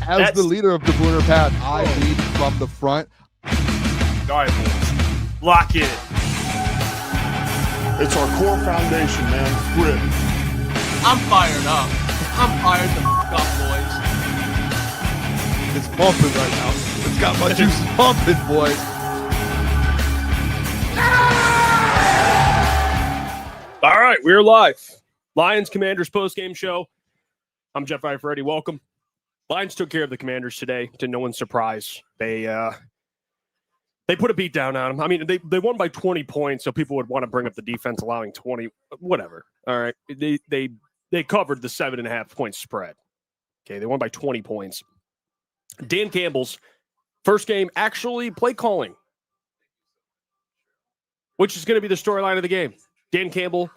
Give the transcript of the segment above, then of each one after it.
As the leader of the Booner Path, I lead from the front. All right, boys. Lock in. It's our core foundation, man. Grit. I'm fired up. I'm fired the f*** up, boys. It's pumping right now. It's got my juices pumping, boys. All right, we're live. Lions Commanders postgame show. I'm Jeff Iafrate. Welcome. Lions took care of the Commanders today, to no one's surprise. They put a beat down on them. I mean, they won by 20 points, so people would want to bring up the defense allowing 20. Whatever. All right. They covered the 7.5 point spread. Okay, they won by 20 points. Dan Campbell's first game actually play calling, which is going to be the storyline of the game. Dan Campbell,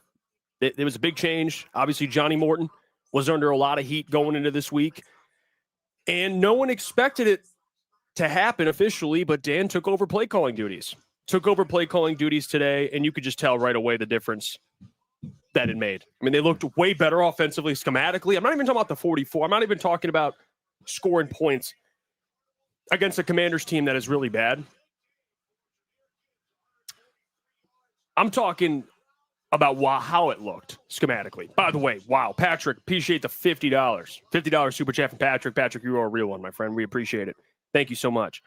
there was a big change. Obviously, Johnny Morton was under a lot of heat going into this week, and no one expected it to happen officially, but Dan took over play calling duties. Today, and you could just tell right away the difference that it made. I mean, they looked way better offensively, schematically. I'm not even talking about the 44. I'm not even talking about scoring points against a Commanders team that is really bad. I'm talking about how it looked schematically. By the way, wow, Patrick, appreciate the $50. $50 super chat from Patrick. Patrick, you are a real one, my friend. We appreciate it. Thank you so much.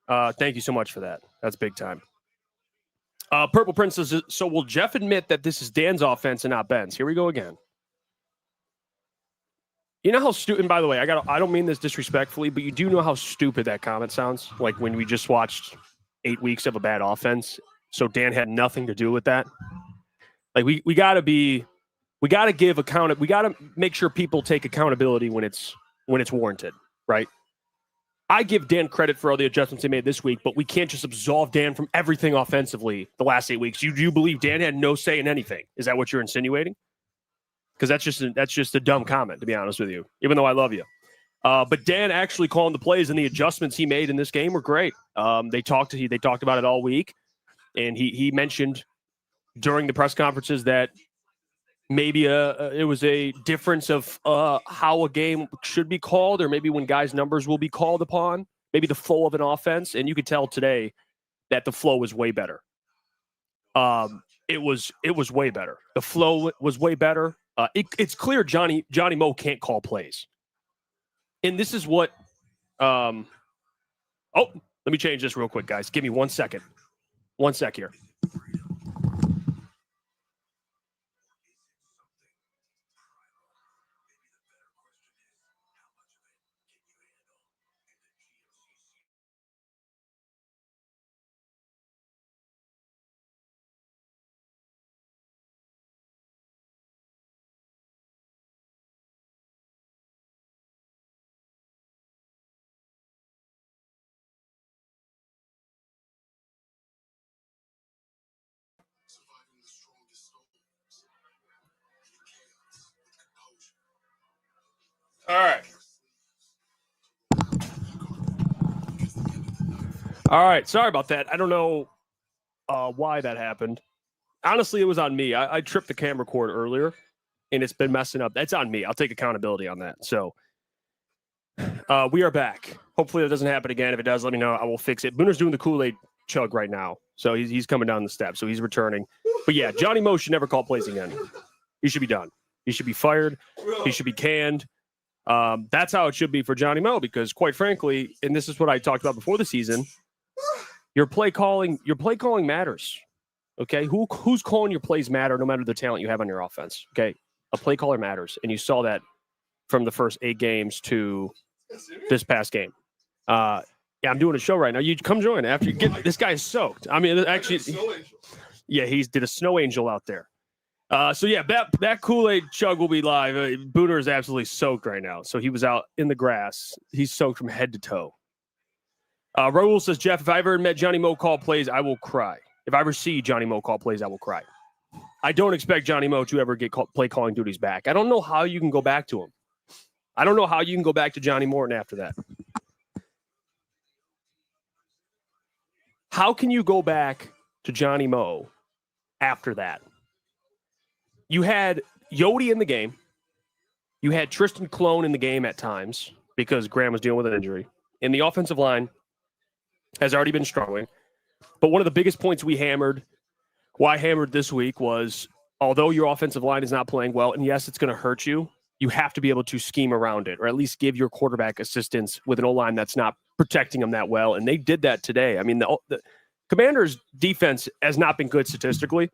Thank you so much for that. That's big time. Purple Prince says, so will Jeff admit that this is Dan's offense and not Ben's? Here we go again. You know how stupid, and by the way, I don't mean this disrespectfully, but you do know how stupid that comment sounds? Like when we just watched 8 weeks of a bad offense. So Dan had nothing to do with that. Like we got to make sure people take accountability when it's warranted, right? I give Dan credit for all the adjustments he made this week, but we can't just absolve Dan from everything offensively the last 8 weeks. You do believe Dan had no say in anything? Is that what you're insinuating? Because that's just a dumb comment, to be honest with you, even though I love you. But Dan actually calling the plays and the adjustments he made in this game were great. They talked about it all week. And he mentioned during the press conferences that maybe it was a difference of how a game should be called, or maybe when guys' numbers will be called upon, maybe the flow of an offense. And you could tell today that the flow was way better. It was way better. The flow was way better. It's clear Johnny Mo can't call plays. And this is what let me change this real quick, guys. Give me 1 second. 1 sec here. All right. Sorry about that. I don't know why that happened. Honestly, it was on me. I tripped the camera cord earlier, and it's been messing up. That's on me. I'll take accountability on that. So we are back. Hopefully that doesn't happen again. If it does, let me know. I will fix it. Booner's doing the Kool-Aid chug right now. So he's coming down the steps. So he's returning. But yeah, Johnny Mo should never call plays again. He should be done. He should be fired. He should be canned. That's how it should be for Johnny Mo, because quite frankly, and this is what I talked about before the season, your play calling matters. Okay. Who's calling your plays matter no matter the talent you have on your offense. Okay. A play caller matters. And you saw that from the first 8 games to this past game. Yeah, I'm doing a show right now. You come join after you get this guy is soaked. I mean, actually, yeah, he did a snow angel out there. So yeah, that Kool-Aid chug will be live. Booner is absolutely soaked right now. So he was out in the grass. He's soaked from head to toe. Raul says, Jeff, if I ever met Johnny Mo call plays, I will cry. If I ever see Johnny Mo call plays, I will cry. I don't expect Johnny Mo to ever get play calling duties back. I don't know how you can go back to him. I don't know how you can go back to Johnny Morton after that. How can you go back to Johnny Mo after that? You had Yodi in the game. You had Tristan Clone in the game at times because Graham was dealing with an injury. And the offensive line has already been struggling. But one of the biggest points I hammered this week was, although your offensive line is not playing well, and yes, it's going to hurt you, you have to be able to scheme around it, or at least give your quarterback assistance with an O-line that's not protecting them that well. And they did that today. I mean, the Commanders' defense has not been good statistically,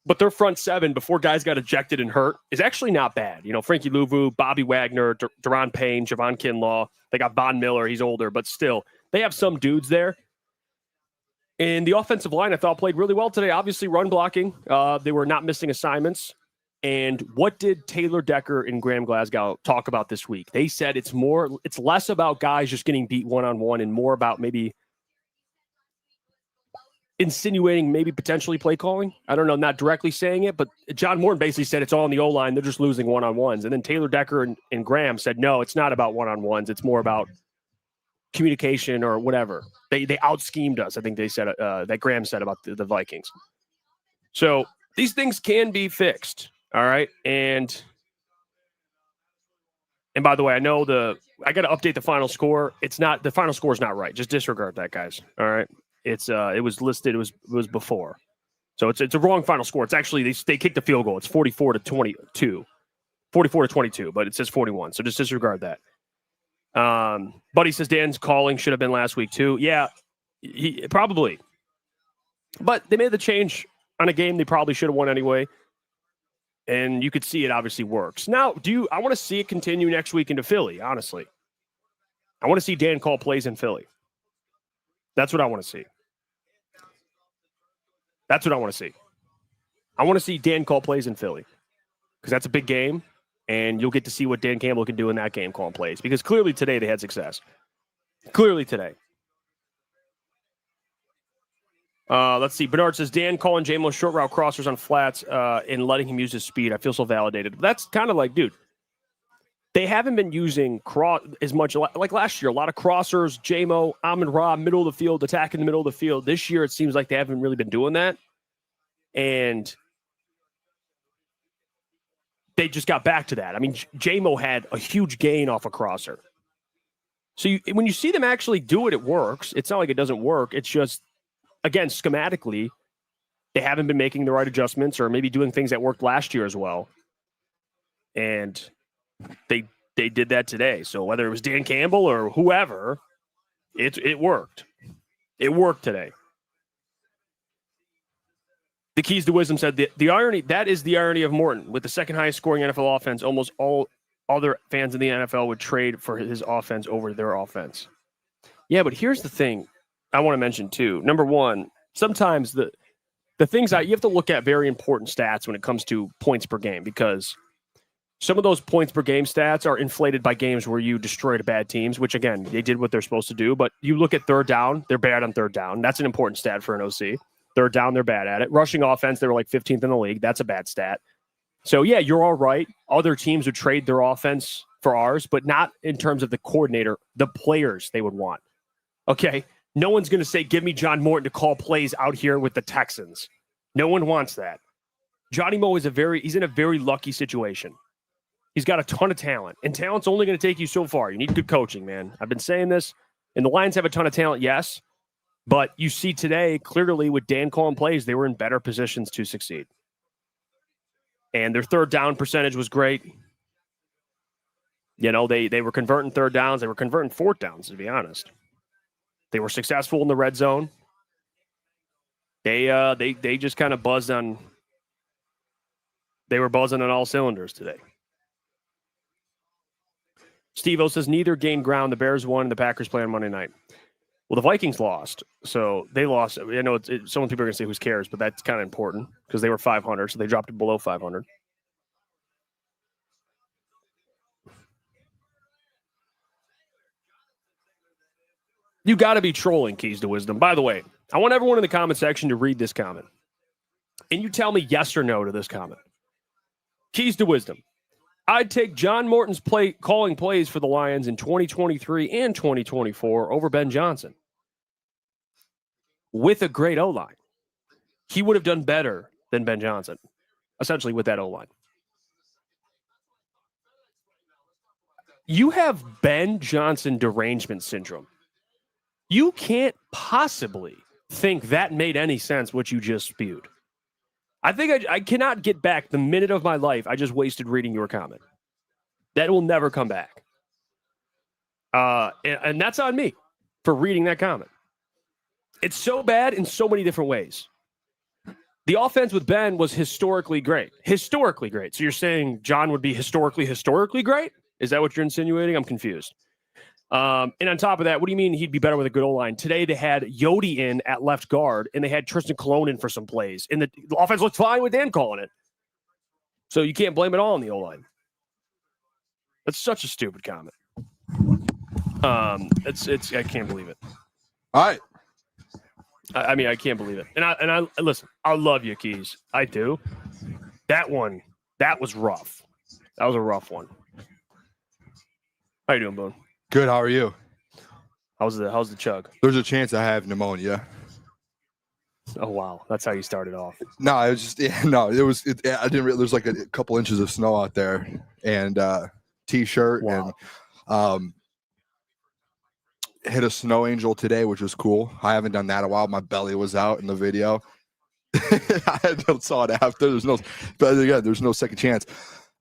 but their front seven, before guys got ejected and hurt, is actually not bad. You know, Frankie Louvu, Bobby Wagner, Deron Payne, Javon Kinlaw. They got Von Miller. He's older, but still, they have some dudes there. And the offensive line, I thought, played really well today. Obviously, run blocking. They were not missing assignments. And what did Taylor Decker and Graham Glasgow talk about this week? They said it's less about guys just getting beat one-on-one and more about maybe insinuating maybe potentially play calling. I don't know, not directly saying it, but John Morton basically said it's all on the O-line. They're just losing one-on-ones. And then Taylor Decker and Graham said, no, it's not about one-on-ones. It's more about communication or whatever. They out-schemed us, I think they said, that Graham said about the Vikings. So these things can be fixed. All right. And by the way, I know I got to update the final score. The final score is not right. Just disregard that, guys. All right. It was listed. It was before. So it's a wrong final score. It's actually, they kicked the field goal. It's 44-22, but it says 41. So just disregard that. Buddy says Dan's calling should have been last week too. Yeah, he probably, but they made the change on a game they probably should have won anyway. And you could see it obviously works. Now, I want to see it continue next week into Philly, honestly. I want to see Dan call plays in Philly. That's what I want to see. That's what I want to see. I want to see Dan call plays in Philly because that's a big game, and you'll get to see what Dan Campbell can do in that game calling plays because clearly today they had success. Clearly today. Let's see. Bernard says, Dan calling J-Mo short route crossers on flats and letting him use his speed. I feel so validated. That's kind of like, dude, they haven't been using as much like last year. A lot of crossers, J-Mo, Amon-Ra, middle of the field, attack in the middle of the field. This year, it seems like they haven't really been doing that. And they just got back to that. I mean, J-Mo had a huge gain off a crosser. So when you see them actually do it, it works. It's not like it doesn't work. It's just, again, schematically, they haven't been making the right adjustments or maybe doing things that worked last year as well. And they did that today. So whether it was Dan Campbell or whoever, it worked. It worked today. The Keys to Wisdom said the irony, that is the irony of Morton. With the second highest scoring NFL offense, almost all other fans in the NFL would trade for his offense over their offense. Yeah, but here's the thing I want to mention too. Number one, sometimes the things you have to look at very important stats when it comes to points per game because some of those points per game stats are inflated by games where you destroyed bad teams, which again, they did what they're supposed to do. But you look at third down, they're bad on third down. That's an important stat for an OC. Third down, they're bad at it. Rushing offense, they were like 15th in the league. That's a bad stat. So yeah, you're all right. Other teams would trade their offense for ours, but not in terms of the coordinator, the players they would want. Okay. No one's going to say, give me John Morton to call plays out here with the Texans. No one wants that. Johnny Mo he's in a very lucky situation. He's got a ton of talent, and talent's only going to take you so far. You need good coaching, man. I've been saying this, and the Lions have a ton of talent, yes, but you see today, clearly with Dan calling plays, they were in better positions to succeed. And their third down percentage was great. You know, they were converting third downs. They were converting fourth downs, to be honest. They were successful in the red zone. They just kind of buzzed on. They were buzzing on all cylinders today. Steve-O says neither gained ground. The Bears won and the Packers play on Monday night. Well, the Vikings lost. So they lost. I know some people are going to say who cares, but that's kind of important because they were 500, so they dropped it below 500. You got to be trolling, Keys to Wisdom. By the way, I want everyone in the comment section to read this comment. And you tell me yes or no to this comment. Keys to Wisdom. I'd take John Morton's calling plays for the Lions in 2023 and 2024 over Ben Johnson. With a great O-line. He would have done better than Ben Johnson, essentially with that O-line. You have Ben Johnson derangement syndrome. You can't possibly think that made any sense what you just spewed. I think I cannot get back the minute of my life I just wasted reading your comment. That will never come back. And that's on me for reading that comment. It's so bad in so many different ways. The offense with Ben was historically great. Historically great. So you're saying John would be historically great? Is that what you're insinuating? I'm confused. And on top of that, what do you mean he'd be better with a good O-line? Today they had Yodi in at left guard, and they had Tristan Colon in for some plays. And the offense looked fine with Dan calling it. So you can't blame it all on the O-line. That's such a stupid comment. It's I can't believe it. All right. I mean, I can't believe it. And I listen, I love you, Keys. I do. That was rough. That was a rough one. How you doing, Boone? Good. How are you? How's the chug? There's a chance I have pneumonia. Oh wow, that's how you started off. No, it was just I didn't. There's like a couple inches of snow out there, and t-shirt, wow. And hit a snow angel today, which was cool. I haven't done that in a while. My belly was out in the video. I saw it after. There's no second chance.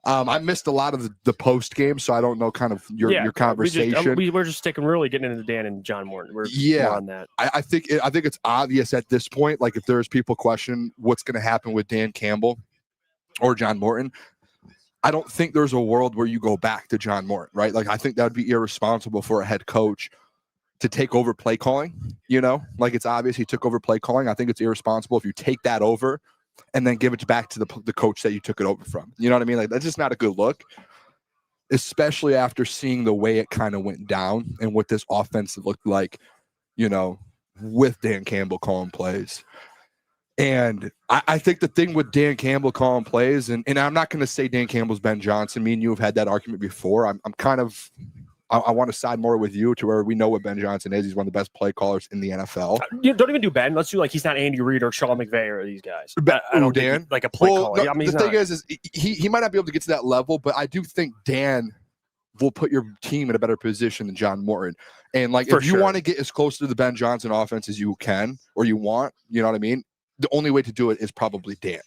I missed a lot of the post game, so I don't know kind of your conversation. We're just really getting into Dan and John Morton. We're on that. I think it's obvious at this point. Like if there's people question what's going to happen with Dan Campbell or John Morton, I don't think there's a world where you go back to John Morton, right? Like I think that would be irresponsible for a head coach to take over play calling. Like it's obvious he took over play calling. I think it's irresponsible if you take that over and then give it back to the coach that you took it over from. You know what I mean? Like that's just not a good look, especially after seeing the way it kind of went down and what this offense looked like, with Dan Campbell calling plays. And I think the thing with Dan Campbell calling plays, and I'm not going to say Dan Campbell's Ben Johnson. Me and you have had that argument before. I want to side more with you to where we know what Ben Johnson is. He's one of the best play callers in the NFL. Don't even do Ben. Let's do like he's not Andy Reid or Sean McVay or these guys. I don't Dan like a play caller. No, the thing is he might not be able to get to that level, but I do think Dan will put your team in a better position than John Morton. And like if you want to get as close to the Ben Johnson offense as you can or you want, you know what I mean? The only way to do it is probably Dan.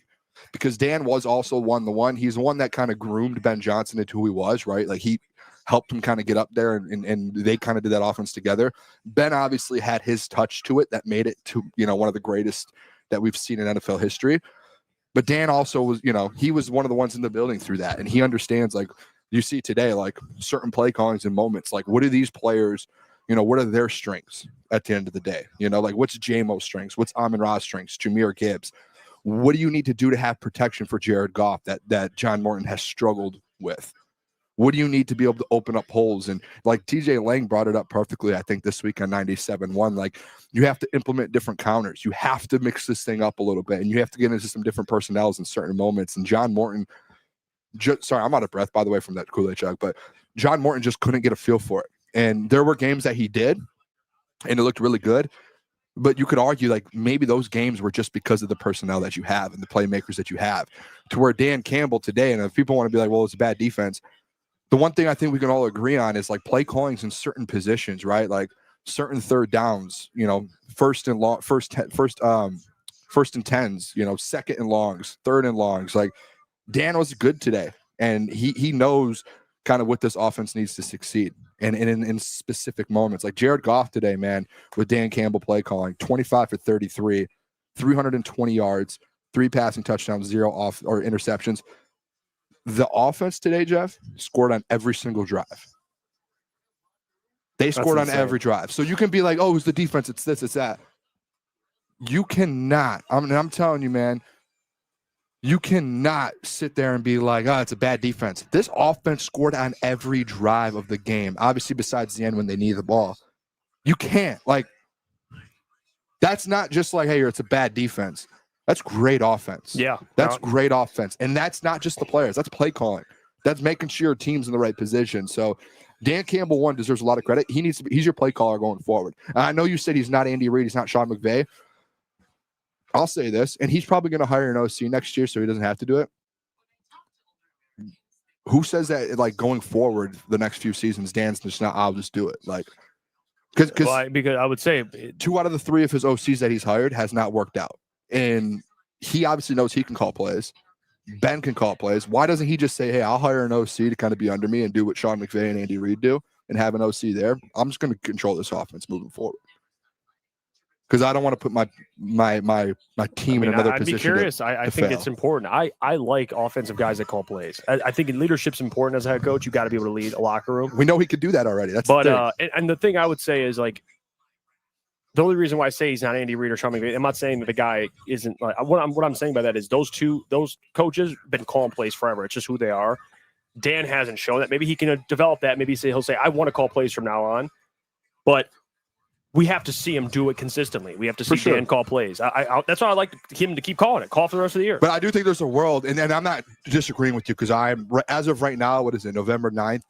Because Dan was also one. He's the one that kind of groomed Ben Johnson into who he was, right? Like he helped him kind of get up there and they kind of did that offense together. Ben obviously had his touch to it that made it to, one of the greatest that we've seen in NFL history. But Dan also was, he was one of the ones in the building through that. And he understands, like you see today, like certain play callings and moments, like what are these players, what are their strengths at the end of the day? Like what's J-Mo's strengths? What's Amon-Ra's strengths? Jameer Gibbs? What do you need to do to have protection for Jared Goff that John Morton has struggled with? What do you need to be able to open up holes? And like TJ Lang brought it up perfectly, I think, this week on 97.1. Like you have to implement different counters. You have to mix this thing up a little bit, and you have to get into some different personnels in certain moments. And John Morton, sorry, I'm out of breath, by the way, from that Kool-Aid jug, but John Morton just couldn't get a feel for it. And there were games that he did, and it looked really good. But you could argue like maybe those games were just because of the personnel that you have and the playmakers that you have. To where Dan Campbell today, and if people want to be like, well, it's a bad defense, the one thing I think we can all agree on is like play callings in certain positions, right? Like certain third downs, first and 10s, second and longs, third and longs. Like Dan was good today, and he knows kind of what this offense needs to succeed. And in specific moments, like Jared Goff today, man, with Dan Campbell play calling, 25 for 33, 320 yards, 3 passing touchdowns, 0 off or interceptions. The offense today, Jeff, scored on every single drive. They scored on every drive. So you can be like, oh, it's the defense, it's this, it's that. You cannot, I'm telling you, man, you cannot sit there and be like, oh, it's a bad defense. This offense scored on every drive of the game, obviously besides the end when they need the ball. You can't. Like, that's not just like, hey, it's a bad defense. That's great offense. Yeah. That's great offense. And that's not just the players. That's play calling. That's making sure your team's in the right position. So Dan Campbell, one, deserves a lot of credit. He's your play caller going forward. And I know you said he's not Andy Reid. He's not Sean McVay. I'll say this, and he's probably going to hire an OC next year so he doesn't have to do it. who says that like going forward the next few seasons, Dan's just not, I'll just do it. Like, because I would say 2 out of the 3 of his OCs that he's hired has not worked out. And he obviously knows he can call plays. Ben can call plays. Why doesn't he just say, hey, I'll hire an OC to kind of be under me and do what Sean McVay and Andy Reid do and have an OC there? I'm just going to control this offense moving forward. Because I don't want to put my team in another position. I'd be curious. I think it's important. I like offensive guys that call plays. I think leadership's important as a head coach. You got to be able to lead a locker room. We know he could do that already. That's the thing. And the thing I would say is like the only reason why I say he's not Andy Reid or Sean McVay, I'm not saying that the guy isn't like what I'm saying by that is those coaches been calling plays forever. It's just who they are. Dan hasn't shown that. Maybe he can develop that. Maybe he'll say I want to call plays from now on, but we have to see him do it consistently. We have to see Dan call plays. That's why I like him to keep calling it. Call for the rest of the year. But I do think there's a world, and I'm not disagreeing with you because as of right now, what is it, November 9th,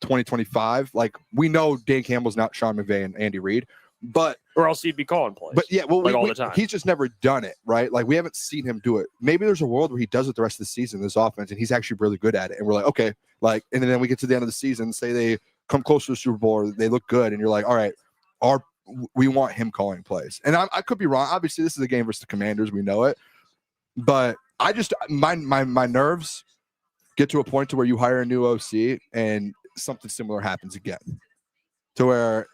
2025? Like, we know Dan Campbell's not Sean McVay and Andy Reid, but or else he'd be calling plays. But yeah, well, like all the time. He's just never done it, right? Like, we haven't seen him do it. Maybe there's a world where he does it the rest of the season, this offense, and he's actually really good at it. And we're like, okay, like, and then we get to the end of the season, say they come close to the Super Bowl, or they look good, and you're like, all right, we want him calling plays. And I could be wrong. Obviously, this is a game versus the Commanders. We know it. But I just my nerves get to a point to where you hire a new OC and something similar happens again. To where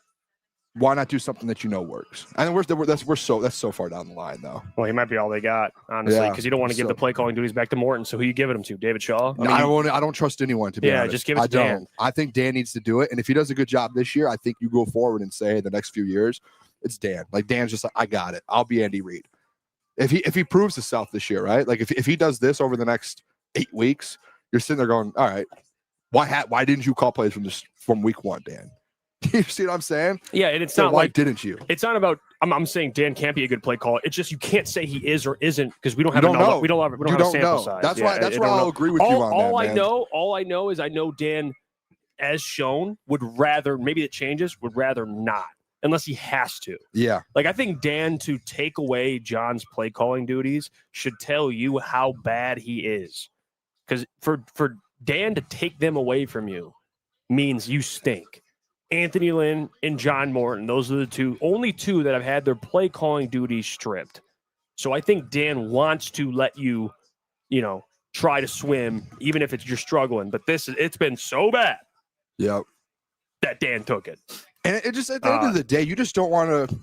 why not do something that you know works? And that's so far down the line, though. Well, he might be all they got, honestly, because you don't want to give the play calling duties back to Morton. So who you giving him to? David Shaw? I don't trust anyone to be honest. Just give it to Dan. I think Dan needs to do it, and if he does a good job this year, I think you go forward and say, hey, the next few years, it's Dan. Like, Dan's just like, I got it. I'll be Andy Reid. If he proves himself this year, right? Like, if he does this over the next 8 weeks, you're sitting there going, all right, why didn't you call plays from week 1, Dan? You see what I'm saying? Yeah, and it's not why like didn't you? It's not about. I'm saying Dan can't be a good play caller. It's just you can't say he is or isn't because we don't have know. We don't have a sample size. That's why I'll agree with you on that. All I know is I know Dan, as shown, would rather maybe it changes. Would rather not unless he has to. Yeah. Like I think Dan to take away John's play calling duties should tell you how bad he is, because for Dan to take them away from you means you stink. Anthony Lynn and John Morton, those are the only two that have had their play calling duties stripped. So I think Dan wants to let you, try to swim, even if you're struggling. But it's been so bad. Yep. That Dan took it. And it just at the end of the day, you just don't want to.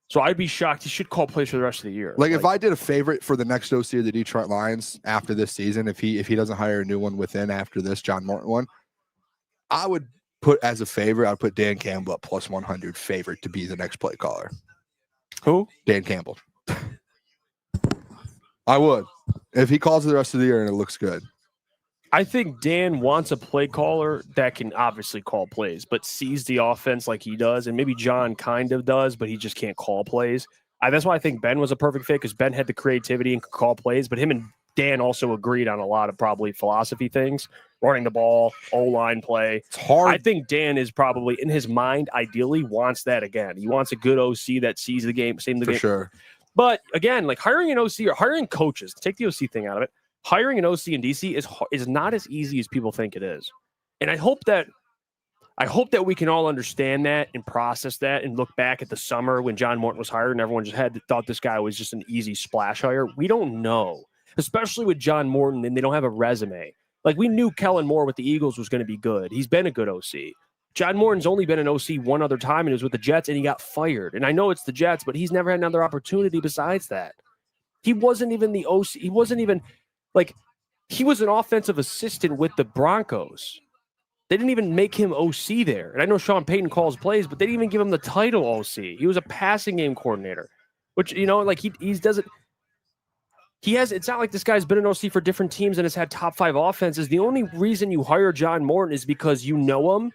So I'd be shocked. He should call plays for the rest of the year. Like if I did a favorite for the next OC of the Detroit Lions after this season, if he doesn't hire a new one within after this John Morton one, I would put as a favorite, I'd put Dan Campbell at plus 100 favorite to be the next play caller. Who? Dan Campbell. I would. If he calls it the rest of the year and it looks good. I think Dan wants a play caller that can obviously call plays, but sees the offense like he does. And maybe John kind of does, but he just can't call plays. That's why I think Ben was a perfect fit, because Ben had the creativity and could call plays, but him and Dan also agreed on a lot of probably philosophy things, running the ball, O-line play. It's hard. I think Dan is probably, in his mind, ideally wants that again. He wants a good OC that sees the game, same the game. For sure. But again, like hiring an OC or hiring coaches, take the OC thing out of it. Hiring an OC in DC is not as easy as people think it is. And I hope that we can all understand that and process that and look back at the summer when John Morton was hired and everyone just thought this guy was just an easy splash hire. We don't know. Especially with John Morton, and they don't have a resume. Like, we knew Kellen Moore with the Eagles was going to be good. He's been a good OC. John Morton's only been an OC one other time, and it was with the Jets, and he got fired. And I know it's the Jets, but he's never had another opportunity besides that. He wasn't even the OC. He wasn't even, like, he was an offensive assistant with the Broncos. They didn't even make him OC there. And I know Sean Payton calls plays, but they didn't even give him the title OC. He was a passing game coordinator, which, like, he doesn't. It's not like this guy's been an OC for different teams and has had top 5 offenses. The only reason you hire John Morton is because you know him,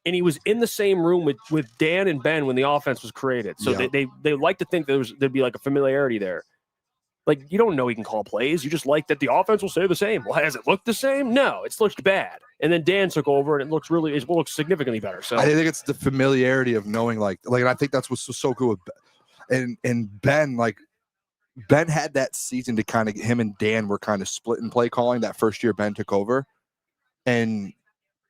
and he was in the same room with Dan and Ben when the offense was created. So they like to think there'd be like a familiarity there. Like, you don't know he can call plays. You just like that the offense will stay the same. Well, has it looked the same? No, it's looked bad. And then Dan took over, and it looks significantly better. So I think it's the familiarity of knowing, like, and I think that's what's so good with and Ben, like. Ben had that season to kind of, him and Dan were kind of split in play calling that first year Ben took over. And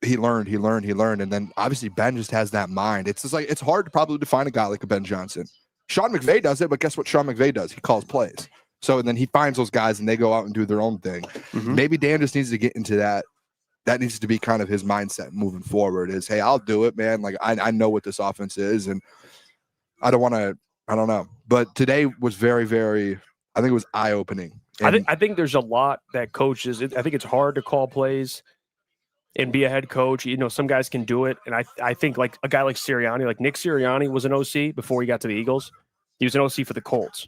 he learned. And then obviously Ben just has that mind. It's just like, it's hard to probably define a guy like a Ben Johnson. Sean McVay does it, but guess what Sean McVay does? He calls plays. So, and then he finds those guys and they go out and do their own thing. Maybe Dan just needs to get into that. That needs to be kind of his mindset moving forward is, hey, I'll do it, man. Like, I know what this offense is, and I don't know. But today was very, very, I think it was eye-opening. I think there's a lot that coaches, I think it's hard to call plays and be a head coach. You know, some guys can do it. And I think like a guy like Sirianni, like Nick Sirianni was an OC before he got to the Eagles. He was an OC for the Colts.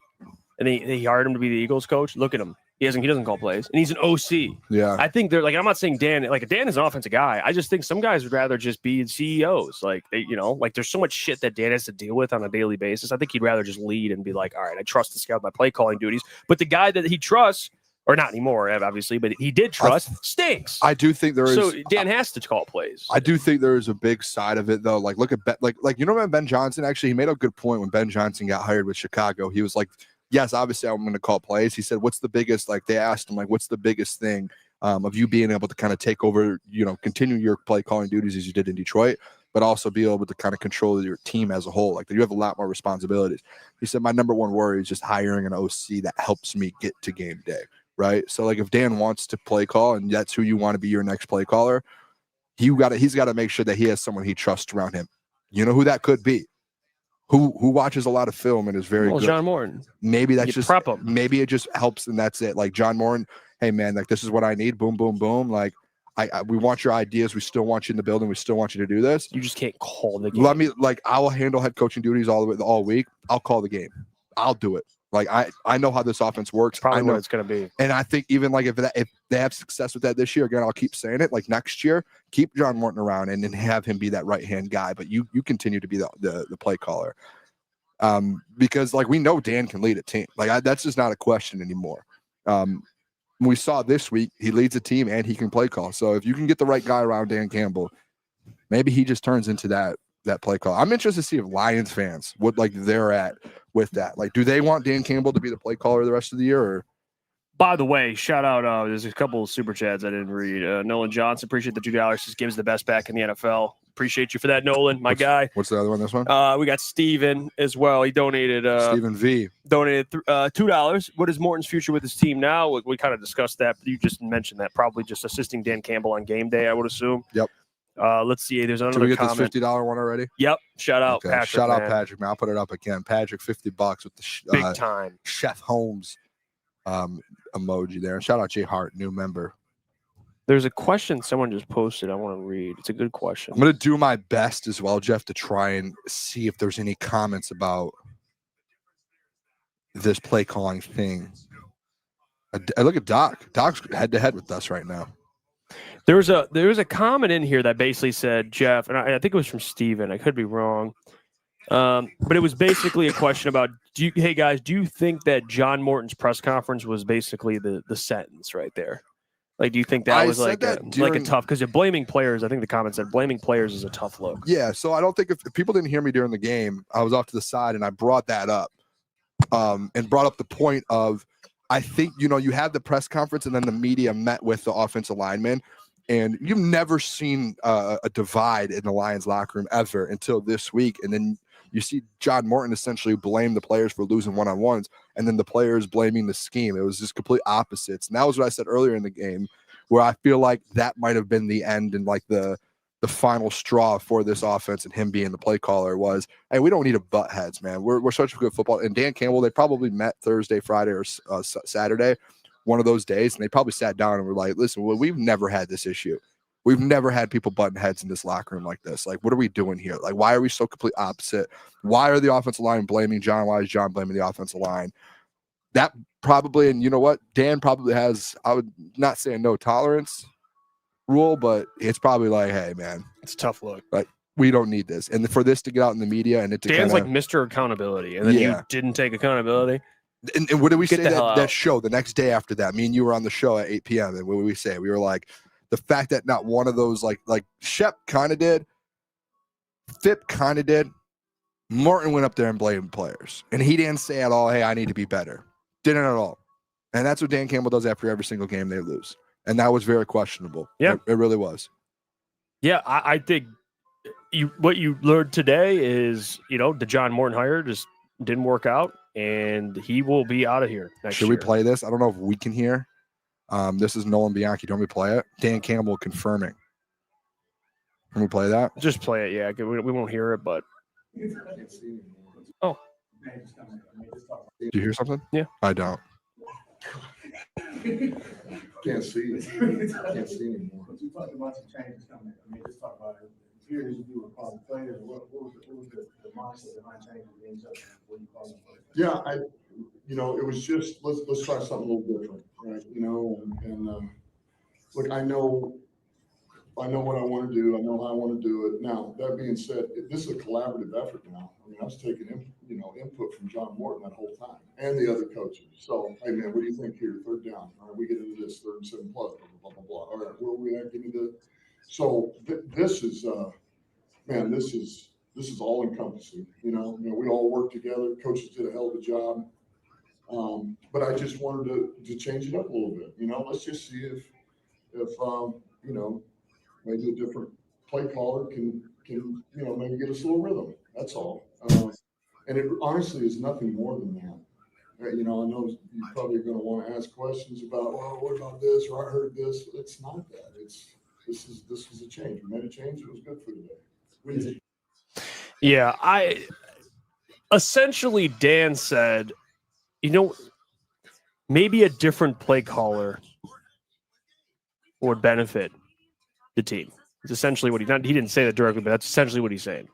And he hired him to be the Eagles coach. Look at him. He doesn't call plays. And he's an OC. Yeah. I think they're like, I'm not saying Dan is an offensive guy. I just think some guys would rather just be CEOs. Like they, like there's so much shit that Dan has to deal with on a daily basis. I think he'd rather just lead and be like, all right, I trust this guy with my play calling duties. But the guy that he trusts, or not anymore, obviously, but he did trust, stinks. I do think there is. So Dan has to call plays. I do think there is a big side of it, though. Like, look at when Ben Johnson, actually, he made a good point when Ben Johnson got hired with Chicago. He was like, yes, obviously, I'm going to call plays. He said, what's the biggest, like, they asked him, like, what's the biggest thing of you being able to kind of take over, continue your play calling duties as you did in Detroit, but also be able to kind of control your team as a whole. Like, you have a lot more responsibilities. He said, my number one worry is just hiring an OC that helps me get to game day. Right. So like if Dan wants to play call and that's who you want to be your next play caller, he's got to make sure that he has someone he trusts around him. You know who that could be? Who watches a lot of film and is very good. John Morton. Maybe that's just prep him. Maybe it just helps and that's it. Like John Morton, hey man, like this is what I need. Boom, boom, boom. Like we want your ideas. We still want you in the building. We still want you to do this. You just can't call the game. I will handle head coaching duties all week. I'll call the game. I'll do it. Like I know how this offense works. Probably I know what it's going to be. And I think even like if they have success with that this year, again, I'll keep saying it. Like next year, keep John Morton around and then have him be that right hand guy. But you continue to be the play caller, because like we know Dan can lead a team. Like that's just not a question anymore. We saw this week he leads a team and he can play call. So if you can get the right guy around Dan Campbell, maybe he just turns into that play call. I'm interested to see if Lions fans what like they're at with that. Like, do they want Dan Campbell to be the play caller the rest of the year? Or by the way, shout out, there's a couple of super chats I didn't read. Nolan Johnson, appreciate the $2. Just gives the best back in the NFL. Appreciate you for that, Nolan, guy. What's the other one? This one? We got Steven as well. He donated Steven V. Donated $2. What is Morton's future with his team now? We kind of discussed that, but you just mentioned that. Probably just assisting Dan Campbell on game day, I would assume. Yep. Let's see. There's another comment. Did we comment. get this $50 one already? Yep. Shout out Patrick. Shout out Patrick, man. I'll put it up again. Patrick, $50 with the big time Chef Holmes emoji there. And shout out Jay Hart, new member. There's a question someone just posted I want to read. It's a good question. I'm going to do my best as well, Jeff, to try and see if there's any comments about this play calling thing. I look at Doc. Doc's head to head with us right now. There was a comment in here that basically said, Jeff, and I think it was from Steven. I could be wrong. But it was basically a question about, hey guys, do you think that John Morton's press conference was basically the sentence right there? Like, do you think that was like a tough, because you're blaming players. I think the comment said blaming players is a tough look. Yeah. So I don't think if people didn't hear me during the game, I was off to the side and I brought that up and brought up the point of, I think, you had the press conference and then the media met with the offensive linemen. And you've never seen a divide in the Lions locker room ever until this week. And then you see John Morton essentially blame the players for losing one-on-ones, and then the players blaming the scheme. It was just complete opposites. And that was what I said earlier in the game, where I feel like that might have been the end and like the final straw for this offense and him being the play caller was, hey, we don't need to butt heads, man. We're such a good football. And Dan Campbell, they probably met Thursday, Friday, or Saturday, one of those days, and they probably sat down and were like, listen, we've never had this issue. We've never had people butting heads in this locker room like this. Like, what are we doing here? Like, why are we so complete opposite? Why are the offensive line blaming John? Why is John blaming the offensive line? That probably, and you know what? Dan probably has, I would not say a no tolerance rule, but it's probably like, hey, man. It's a tough look. Like, we don't need this. And for this to get out in the media and it to Dan's like Mr. Accountability, and then you didn't take accountability. And what did we say that show the next day after that? Me and you were on the show at 8 p.m. And what did we say? We were like, the fact that not one of those, like Shep kind of did, Phipp kind of did, Morton went up there and blamed players. And he didn't say at all, hey, I need to be better. Didn't at all. And that's what Dan Campbell does after every single game they lose. And that was very questionable. Yeah. It really was. Yeah, I think what you learned today is, the John Morton hire just didn't work out, and he will be out of here next year. Should we play this? I don't know if we can hear. This is Nolan Bianchi. Don't we play it? Dan Campbell confirming. Can we play that? Just play it, yeah. We won't hear it, but. Oh. Do you hear something? Yeah. I don't. Can't see it. Can't see anymore. You talked about some changes coming. Just talk about it. Here, you were calling players. What was the mindset behind changing things up when you called them players? Yeah, it was just let's try something a little different, right? And look, I know what I want to do. I know how I want to do it. Now, that being said, this is a collaborative effort now. I was taking input from John Morton that whole time and the other coaches. So, hey man, what do you think here? Third down. All right, we get into this 3rd and 7 plus. Blah blah blah. All right, where are we at? Give me the. So this is this is all encompassing. We all work together. Coaches did a hell of a job. But I just wanted to change it up a little bit. Let's just see if maybe a different play caller can maybe get us a little rhythm. That's all. And it honestly is nothing more than that. I know you're probably going to want to ask questions about, well, what about this, or I heard this. It's not that. This is a change. We made a change. It was good for today. Yeah, essentially Dan said, maybe a different play caller would benefit the team. It's essentially what he didn't say that directly, but that's essentially what he's saying.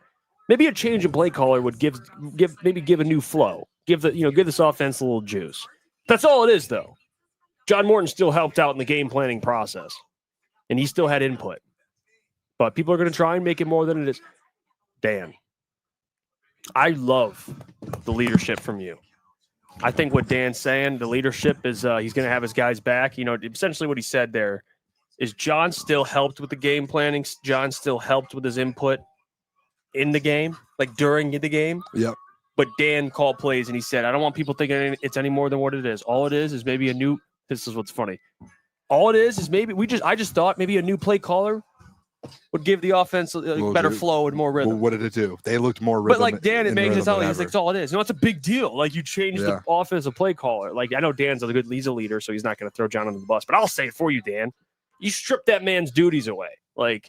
Maybe a change in play caller would give a new flow, give this offense a little juice. That's all it is, though. John Morton still helped out in the game planning process, and he still had input. But people are going to try and make it more than it is. Dan, I love the leadership from you. I think what Dan's saying, the leadership is he's going to have his guys back. Essentially what he said there is John still helped with the game planning. John still helped with his input in the game, like during the game. Yep. But Dan called plays and he said, I don't want people thinking it's any more than what it is. All it is maybe a new. This is what's funny. All it is maybe I just thought maybe a new play caller would give the offense a better flow and more rhythm. Well, what did it do? They looked more rhythm. But like Dan, it makes it sound like he's like, it's all it is. It's a big deal. Like you change the offensive play caller. Like I know Dan's he's a leader, so he's not going to throw John under the bus. But I'll say it for you, Dan. You strip that man's duties away, and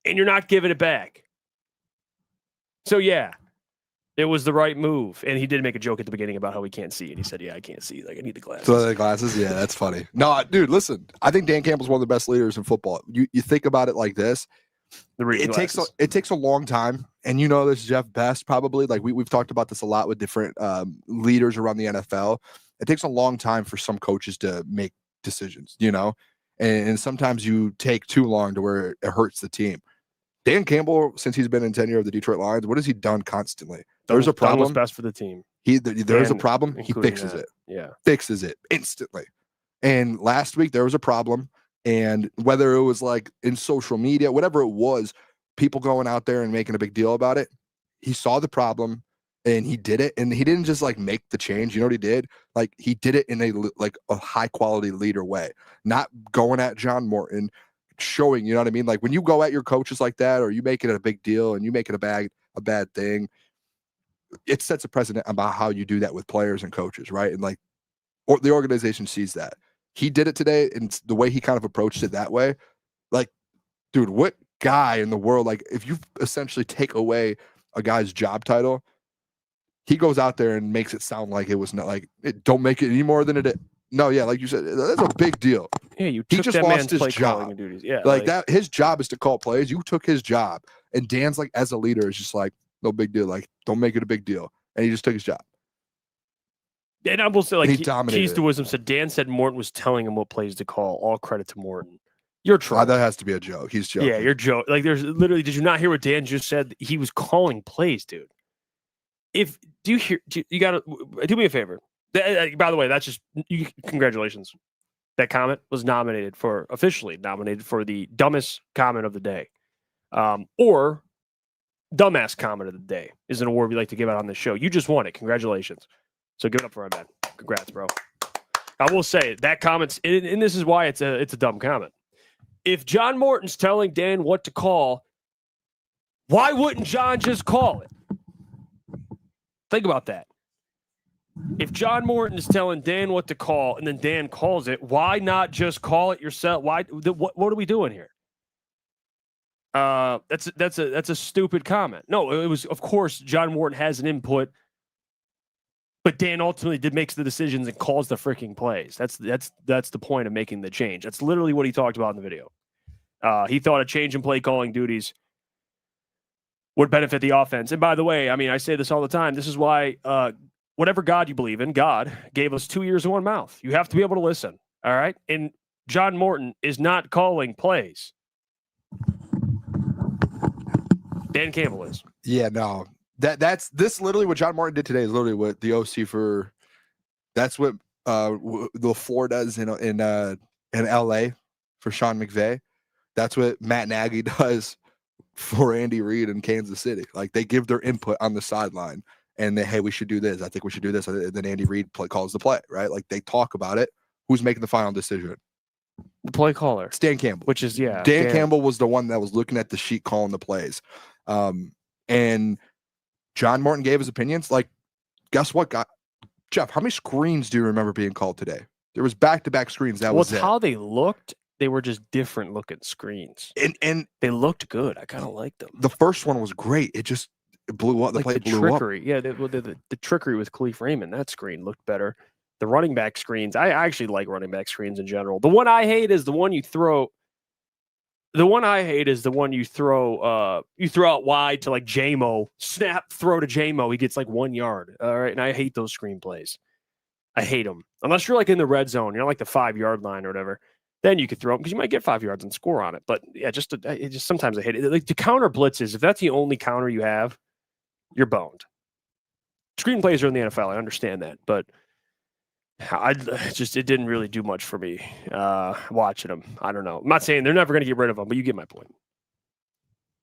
you're not giving it back. So yeah, it was the right move. And he did make a joke at the beginning about how he can't see, and he said, "Yeah, I can't see. Like I need the glasses." So the glasses, yeah, that's funny. No, dude, listen, I think Dan Campbell's one of the best leaders in football. You think about it like this. It takes a long time, and this, Jeff, best probably. Like we've talked about this a lot with different leaders around the NFL. It takes a long time for some coaches to make decisions, and sometimes you take too long to where it hurts the team. Dan Campbell, since he's been in tenure of the Detroit Lions, what has he done constantly? There's a problem. What's best for the team. There's a problem. He fixes it. Yeah, fixes it instantly. And last week there was a problem, and whether it was like in social media, whatever it was, people going out there and making a big deal about it, he saw the problem and he did it. And he didn't just make the change. You know what he did? Like he did it in a high quality leader way, not going at John Morton, showing, you know what I mean? Like when you go at your coaches like that, or you make it a big deal and you make it a bad thing, it sets a precedent about how you do that with players and coaches, right? And the organization sees that. He did it today, and the way he kind of approached it that way, dude, what guy in the world, if you essentially take away a guy's job title, he goes out there and makes it sound like it was not don't make it any more than it is. No, yeah, like you said, that's a big deal. Yeah, he just that lost man's his job. Duties. Yeah, that his job is to call plays. You took his job, and Dan's as a leader is just no big deal. Don't make it a big deal, and he just took his job. And I will say, he dominated. Keys to wisdom said Dan said Morton was telling him what plays to call. All credit to Morton. You're trolling. That has to be a joke. He's joking. Yeah, you're joking. There's literally. Did you not hear what Dan just said? He was calling plays, dude. You gotta do me a favor. By the way, that's just congratulations. That comment was officially nominated for the dumbest comment of the day, or dumbass comment of the day is an award we like to give out on this show. You just won it. Congratulations. So give it up for him, man. Congrats, bro. I will say that comment, and this is why it's a dumb comment. If John Morton's telling Dan what to call, why wouldn't John just call it? Think about that. If John Morton is telling Dan what to call and then Dan calls it, why not just call it yourself? What are we doing here? That's a stupid comment. No, it was, of course, John Morton has an input, but Dan ultimately makes the decisions and calls the freaking plays. That's the point of making the change. That's literally what he talked about in the video. He thought a change in play calling duties would benefit the offense. And by the way, I mean, I say this all the time. This is why whatever God you believe in, God gave us 2 ears and one mouth. You have to be able to listen. All right. And John Morton is not calling plays. Dan Campbell is. Yeah, no. That's literally what John Morton did today is literally what the OC for. That's what the LaFleur does in LA for Sean McVay. That's what Matt Nagy does for Andy Reid in Kansas City. Like, they give their input on the sideline and hey, we should do this. I think we should do this. And then Andy Reid calls the play, right? Like, they talk about it. Who's making the final decision? The play caller. It's Dan Campbell. Which is, yeah. Dan Campbell was the one that was looking at the sheet calling the plays. And John Morton gave his opinions. Like, guess what, Jeff, how many screens do you remember being called today? There was back-to-back screens. That was it. How they looked. They were just different looking screens. And they looked good. I kind of liked them. The first one was great. It just blew up. The play blew trickery. up. Yeah, the trickery with Khalif Raymond. That screen looked better. The running back screens. I actually like running back screens in general. The one I hate is the one you throw. The one I hate is the one you throw. You throw out wide to like J-Mo. Snap, throw to J-Mo. He gets like 1 yard. All right, and I hate those screenplays. I hate them. Unless you're like in the red zone, you're like the 5 yard line or whatever. Then you could throw them because you might get 5 yards and score on it. But yeah, just sometimes I hate it. Like, the counter blitzes, if that's the only counter you have, you're boned. Screenplays are in the NFL. I understand that, but it didn't really do much for me watching them. I don't know. I'm not saying they're never going to get rid of them, but you get my point.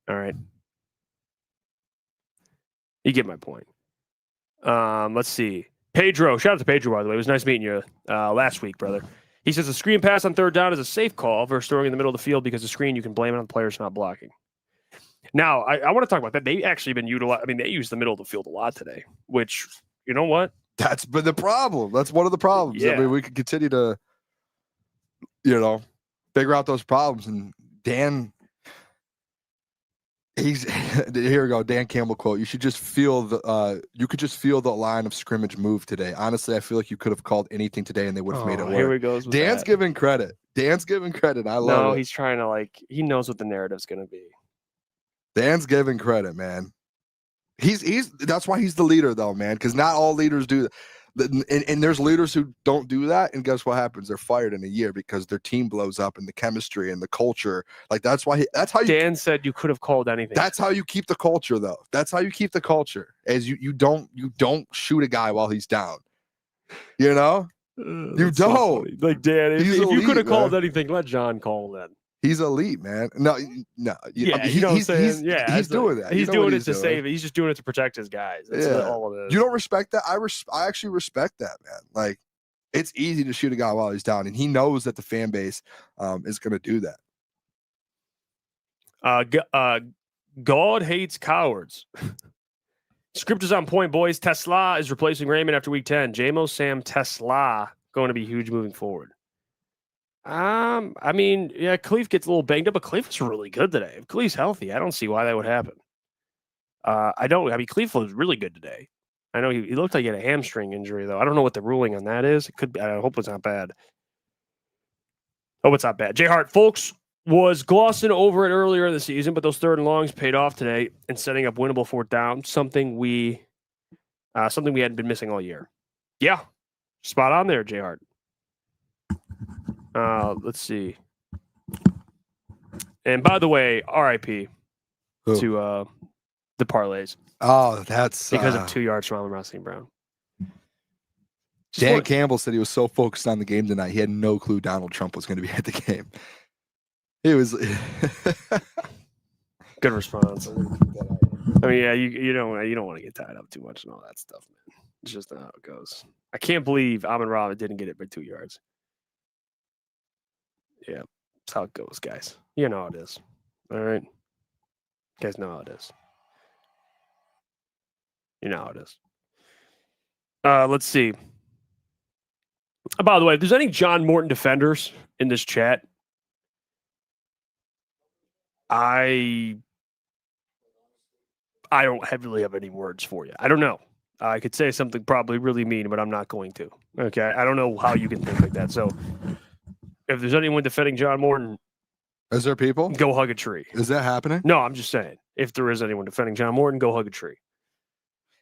All right. You get my point. Let's see. Pedro, shout out to Pedro, by the way. It was nice meeting you last week, brother. He says a screen pass on third down is a safe call versus throwing in the middle of the field because the screen, you can blame it on the players not blocking. Now, I want to talk about that. They actually been utilized. I mean, they used the middle of the field a lot today, which, you know what? That's been the problem. That's one of the problems. Yeah. I mean, we could continue to, figure out those problems. And Dan, here we go. Dan Campbell quote. You should just feel you could just feel the line of scrimmage move today. Honestly, I feel like you could have called anything today and they would have made it work. Here we go. Dan's giving credit. I love it. No, he's trying to he knows what the narrative's going to be. Dan's giving credit, man. He's that's why he's the leader though, man, because not all leaders do that. And there's leaders who don't do that, and guess what happens? They're fired in a year because their team blows up and the chemistry and the culture. Like, that's how Dan said you could have called anything. That's how you keep the culture, though. That's how you keep the culture. As you don't shoot a guy while he's down. You don't. So like, Dan, if you could have called man. anything, let John call that. He's elite, man. No. Yeah, you know what I'm saying? He's doing that. He's doing it to save it. He's just doing it to protect his guys. That's all it is. You don't respect that? I actually respect that, man. Like, it's easy to shoot a guy while he's down, and he knows that the fan base is going to do that. God hates cowards. Script is on point, boys. Tesla is replacing Raymond after week 10. J-Mo, Sam, Tesla going to be huge moving forward. I mean, yeah, Khalif gets a little banged up, but Khalif was really good today. If Khalif's healthy, I don't see why that would happen. Khalif was really good today. I know he looked like he had a hamstring injury, though. I don't know what the ruling on that is. It could be. I hope it's not bad. Oh, it's not bad. Jay Hart, folks, was glossing over it earlier in the season, but those third and longs paid off today and setting up winnable fourth down, something we hadn't been missing all year. Yeah, spot on there, Jay Hart. Let's see. And by the way, RIP to the parlays. Oh, that's because of 2 yards from Rossi Brown. Dan Campbell said he was so focused on the game tonight, he had no clue Donald Trump was going to be at the game. He was good response. I mean, yeah, you don't want to get tied up too much and all that stuff, man. It's just not how it goes. I can't believe Amon-Ra didn't get it by 2 yards. Yeah, that's how it goes, guys. You know how it is. All right? You guys know how it is. You know how it is. Let's see. By the way, if there's any John Morton defenders in this chat, I don't really have any words for you. I don't know. I could say something probably really mean, but I'm not going to. Okay? I don't know how you can think like that. So if there's anyone defending John Morton, is there people? Go hug a tree. Is that happening? No, I'm just saying. If there is anyone defending John Morton, go hug a tree.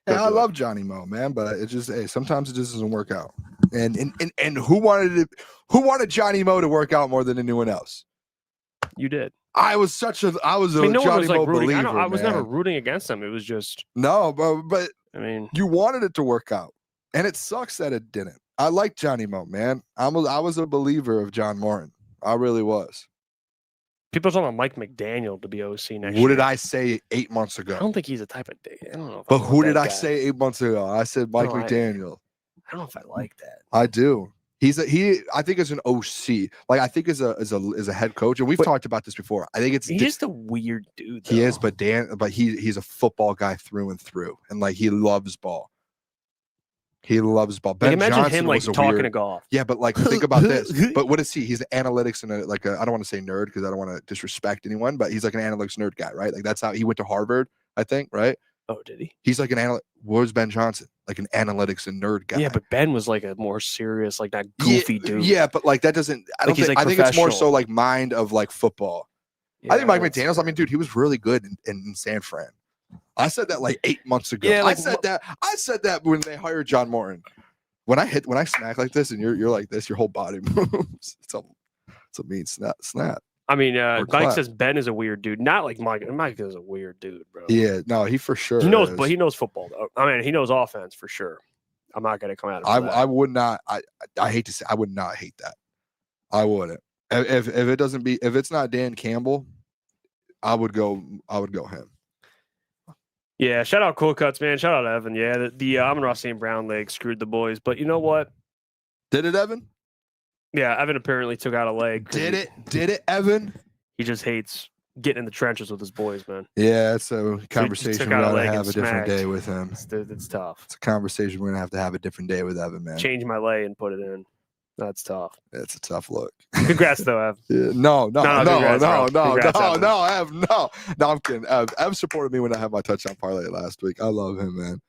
Yeah, I love Johnny Mo, man, but it just sometimes it just doesn't work out. And who wanted Johnny Mo to work out more than anyone else? You did. I was a no Johnny one was, Mo rooting. believer. I was man. never rooting against him. It was just no, but I mean, you wanted it to work out, and it sucks that it didn't. I like Johnny Mo, man. I was a believer of John Morton. I really was. People are talking about Mike McDaniel to be OC next year. What did I say 8 months ago? I don't think he's the type of day. I don't know. But who did I say 8 months ago? I said Mike No, McDaniel. I don't know if I like that. I do. I think as an OC, like I think as a head coach, and we've talked about this before. I think he's just a weird dude. Though. He is, but he's a football guy through and through, and like he loves ball. He loves ball. Ben imagine Johnson him like was talking weird, to golf. Yeah, but like think about this. But what is he? He's an analytics and I don't want to say nerd because I don't want to disrespect anyone, but he's like an analytics nerd guy, right? Like that's how he went to Harvard, I think, right? Oh, did he? He's like an analyst. What was Ben Johnson? Like an analytics and nerd guy. Yeah, but Ben was like a more serious, like that goofy dude. Yeah, but like that doesn't. I don't think. Like I think it's more so like mind of like football. Yeah, I think Mike McDaniel's. I mean, dude, he was really good in San Fran. I said that like 8 months ago. Yeah, like, I said that when they hired John Morton. When I smack like this and you're like this, your whole body moves. It's a mean snap. I mean, Mike says Ben is a weird dude. Not like Mike. Mike is a weird dude, bro. Yeah, no, he for sure. He knows, but he knows football. Though. I mean, he knows offense for sure. I'm not going to come at him. I would not. I hate to say, I would not hate that. I wouldn't. If it's not Dan Campbell, I would go him. Yeah, shout out Cool Cuts, man. Shout out Evan. Yeah, the Amon-Ra St. Brown leg screwed the boys, but you know what? Did it, Evan? Yeah, Evan apparently took out a leg. Did it, Evan? He just hates getting in the trenches with his boys, man. Yeah, it's a conversation we're gonna have a different day with him. It's tough. It's a conversation we're gonna have a different day with Evan, man. Change my lay and put it in. That's tough. It's a tough look. Congrats, though, Ev. Yeah, no, Ev, no. I'm kidding. Ev supported me when I had my touchdown parlay last week. I love him, man.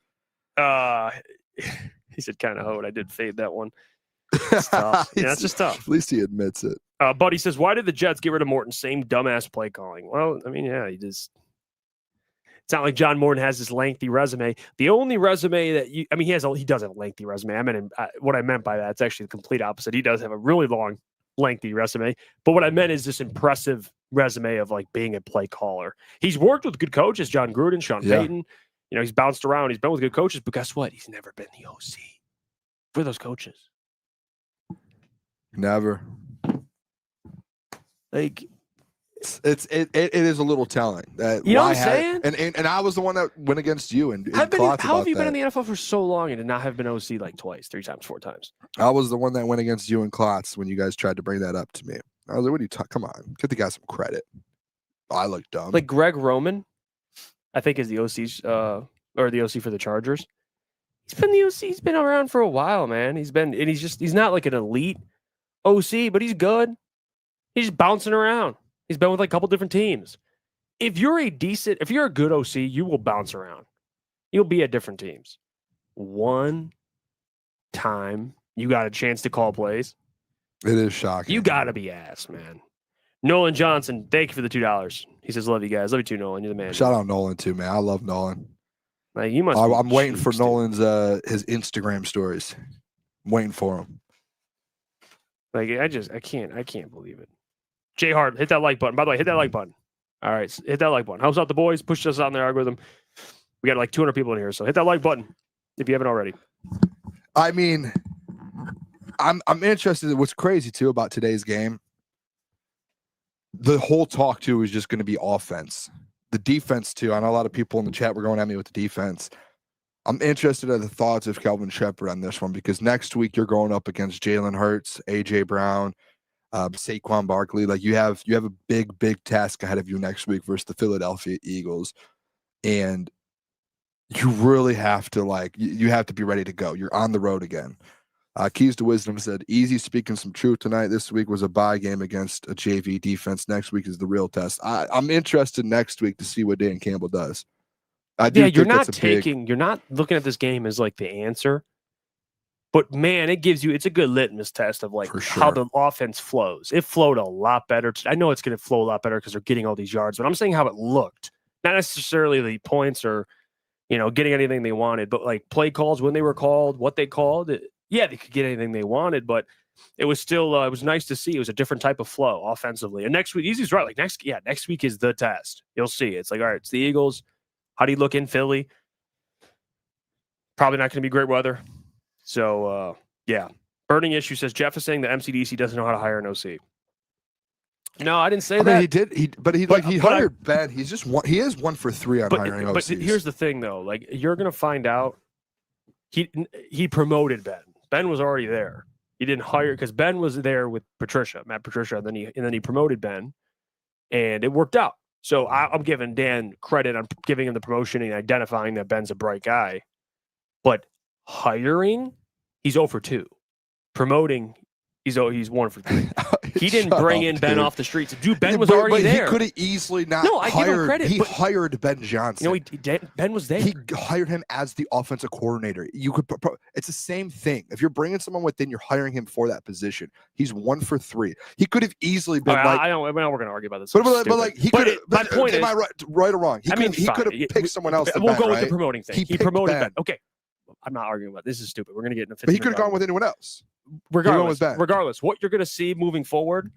He said kind of hoe, and I did fade that one. It's tough. Yeah, that's just tough. At least he admits it. Buddy says, why did the Jets get rid of Morton? Same dumbass play calling. Well, I mean, yeah, he just. It's not like John Morton has this lengthy resume. The only resume that he does have a lengthy resume. What I meant by that, it's actually the complete opposite. He does have a really long, lengthy resume. But what I meant is this impressive resume of like being a play caller. He's worked with good coaches, John Gruden, Sean Payton. You know, he's bounced around. He's been with good coaches, but guess what? He's never been the OC for those coaches. Never. Like it is a little telling that you know what I'm saying. And I was the one that went against you and how have you been in the NFL for so long and did not have been OC like twice, 3 times, 4 times? I was the one that went against you and Klotz when you guys tried to bring that up to me. I was like, "What are you talking? Come on, give the guy some credit." I look dumb. Like Greg Roman, I think is the OC or the OC for the Chargers. He's been the OC. He's been around for a while, man. He's not like an elite OC, but he's good. He's just bouncing around. He's been with like a couple different teams. If you're a good OC, you will bounce around. You'll be at different teams. One time you got a chance to call plays. It is shocking. You got to be ass, man. Nolan Johnson, thank you for the $2. He says, love you guys. Love you too, Nolan. You're the man. Shout out Nolan too, man. I love Nolan. Like, you must. I'm waiting for Nolan's his Instagram stories. I'm waiting for him. Like I can't believe it. Jay Hart, hit that like button. By the way, hit that like button. All right, hit that like button. Helps out the boys. Push us out in the algorithm. We got like 200 people in here, so hit that like button if you haven't already. I mean, I'm interested in what's crazy too about today's game. The whole talk too is just going to be offense. The defense too. I know a lot of people in the chat were going at me with the defense. I'm interested in the thoughts of Kelvin Shepherd on this one because next week you're going up against Jalen Hurts, A.J. Brown, Saquon Barkley. Like you have a big task ahead of you next week versus the Philadelphia Eagles, and you really have to you have to be ready to go. You're on the road again. Keys to Wisdom said, easy speaking some truth tonight. This week was a bye game against a JV defense. Next week is the real test. I'm interested next week to see what Dan Campbell does. You're not looking at this game as like the answer, but man, it's a good litmus test of like how the offense flows. It flowed a lot better. I know it's going to flow a lot better because they're getting all these yards, but I'm saying how it looked, not necessarily the points or, getting anything they wanted, but like play calls when they were called, what they called. They could get anything they wanted, but it was still, it was nice to see. It was a different type of flow offensively. And next week, Easy's right. Like next week is the test. You'll see. It's like, all right, it's the Eagles. How do you look in Philly? Probably not going to be great weather. So, Burning Issue says, Jeff is saying the MCDC doesn't know how to hire an OC. No, I didn't say that. Mean, he did. He hired Ben. He's just one. He is 1 for 3 on hiring OCs. But here's the thing, though. Like you're going to find out. He promoted Ben. Ben was already there. He didn't hire because Ben was there with Matt Patricia, and then he promoted Ben, and it worked out. So I'm giving Dan credit on giving him the promotion and identifying that Ben's a bright guy. But hiring, he's 0 for 2. Promoting, he's 1 for 3. He didn't bring in Ben off the streets. Dude, Ben was already there. He could have easily not hired. I give him credit. He hired Ben Johnson. Ben was there. He hired him as the offensive coordinator. It's the same thing. If you're bringing someone within, you're hiring him for that position. He's 1 for 3. He could have easily been I know we're going to argue about this. But he could. My point is, am I right or wrong? He could have picked someone else. We'll go with the promoting thing. He promoted Ben. Okay, I'm not arguing about this. Is stupid. We're going to get in a. But he could have gone with anyone else. Regardless, what you're going to see moving forward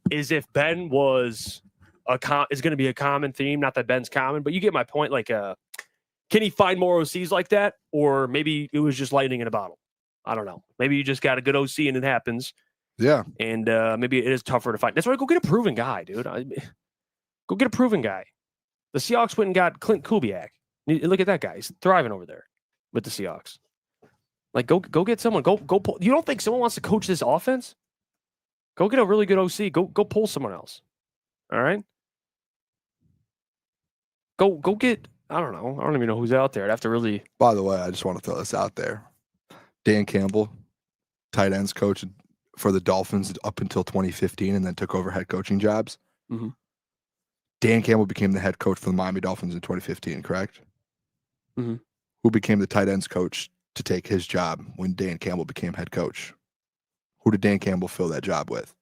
is if Ben was is going to be a common theme. Not that Ben's common, but you get my point. Like, can he find more OCs like that, or maybe it was just lightning in a bottle? I don't know. Maybe you just got a good OC and it happens. Yeah, and maybe it is tougher to find. That's why go get a proven guy, dude. Go get a proven guy. The Seahawks went and got Clint Kubiak. Look at that guy; he's thriving over there with the Seahawks. Like, go get someone. Go pull. You don't think someone wants to coach this offense? Go get a really good OC. Go pull someone else. All right. Go get. I don't know. I don't even know who's out there. I'd have to really. By the way, I just want to throw this out there. Dan Campbell, tight ends coach for the Dolphins up until 2015, and then took over head coaching jobs. Mm-hmm. Dan Campbell became the head coach for the Miami Dolphins in 2015. Correct. Mm-hmm. Who became the tight ends coach to take his job when Dan Campbell became head coach? Who did Dan Campbell fill that job with?